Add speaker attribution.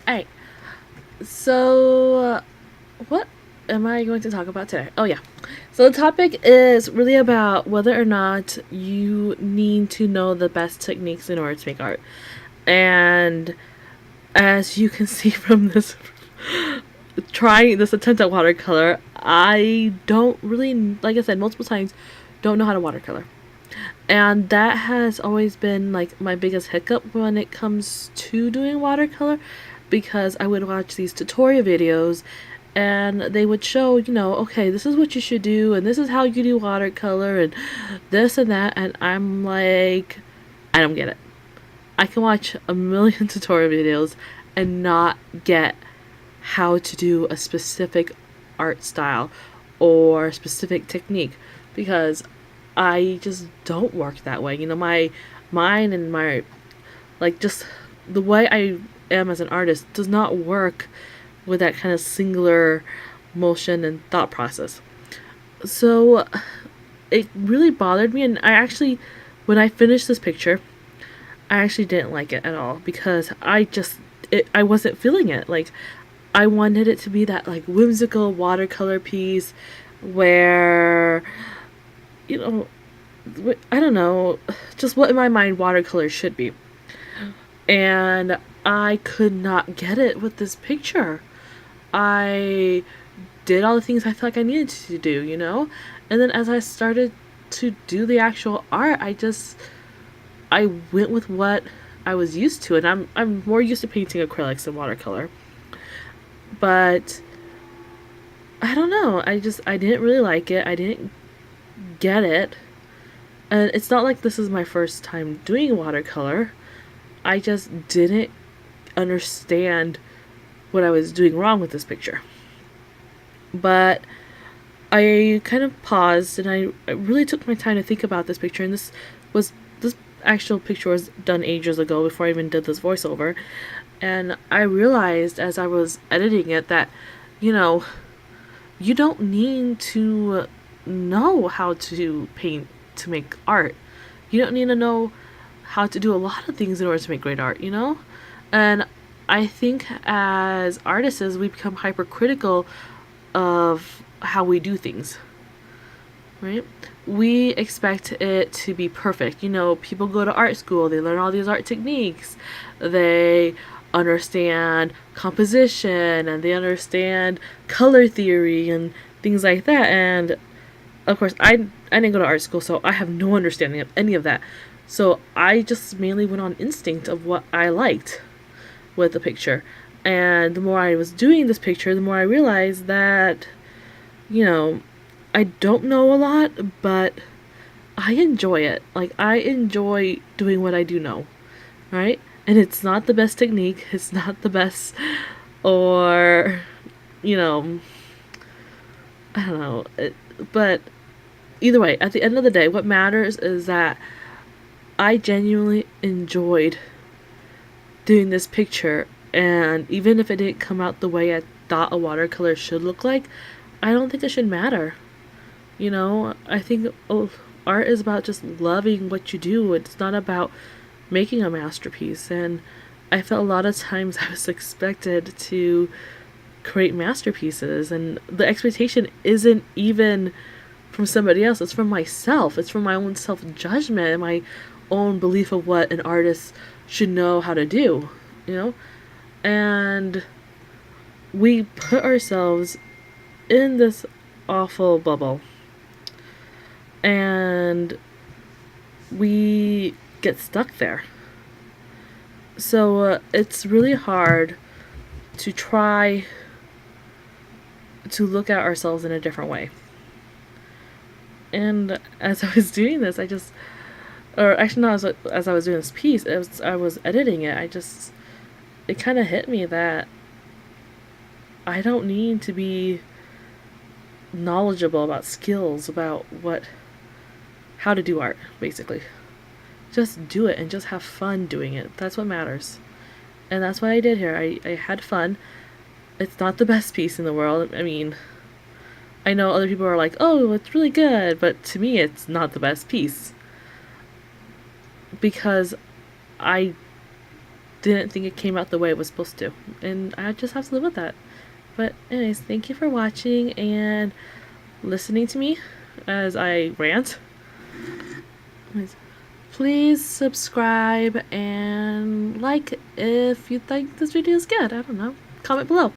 Speaker 1: Alright, so what am I going to talk about today? Oh, yeah. So, the topic is really about whether or not you need to know the best techniques in order to make art. And as you can see from this, trying this attempt at watercolor, I don't really, like I said multiple times, don't know how to watercolor. And that has always been like my biggest hiccup when it comes to doing watercolor, because I would watch these tutorial videos and they would show, okay, this is what you should do and this is how you do watercolor and this and that, and I'm like, I don't get it. I can watch a million tutorial videos and not get how to do a specific art style or specific technique, because I just don't work that way. My mind and my, like, just the way I am as an artist does not work with that kind of singular motion and thought process. So it really bothered me, and I actually, when I finished this picture, I actually didn't like it at all, because I wasn't feeling it. Like, I wanted it to be that like whimsical watercolor piece where, you know, I don't know, just what in my mind watercolor should be. And I could not get it with this picture. I did all the things I felt like I needed to do. And then as I started to do the actual art, I went with what I was used to, and I'm more used to painting acrylics than watercolor. But I don't know. I didn't really like it. I didn't get it. And it's not like this is my first time doing watercolor. I just didn't understand what I was doing wrong with this picture. But I kind of paused and I really took my time to think about this picture. And this actual picture was done ages ago, before I even did this voiceover. And I realized as I was editing it that, you don't need to know how to paint to make art. You don't need to know how to do a lot of things in order to make great art, And I think as artists, we become hypercritical of how we do things, right? We expect it to be perfect. People go to art school, they learn all these art techniques, they understand composition, and they understand color theory and things like that. And of course, I didn't go to art school, so I have no understanding of any of that. So I just mainly went on instinct of what I liked with the picture. And the more I was doing this picture, the more I realized that, I don't know a lot, but I enjoy it. Like, I enjoy doing what I do know, right? And it's not the best technique, it's not the best, or, I don't know. But either way, at the end of the day, what matters is that I genuinely enjoyed doing this picture, and even if it didn't come out the way I thought a watercolor should look like, I don't think it should matter. I think art is about just loving what you do. It's not about making a masterpiece. And I felt a lot of times I was expected to create masterpieces, and the expectation isn't even from somebody else, it's from myself. It's from my own self-judgment and my own belief of what an artist should know how to do, And we put ourselves in this awful bubble, and we get stuck there. So it's really hard to try to look at ourselves in a different way. And as I was doing this, or actually not as I was doing this piece, I was editing it, it kind of hit me that I don't need to be knowledgeable about skills, about how to do art, basically. Just do it and just have fun doing it. That's what matters. And that's what I did here. I had fun. It's not the best piece in the world. I mean, I know other people are like, oh, it's really good, but to me it's not the best piece. Because I didn't think it came out the way it was supposed to. And I just have to live with that. But anyways, thank you for watching and listening to me as I rant. Please subscribe and like if you think this video is good. I don't know. Comment below.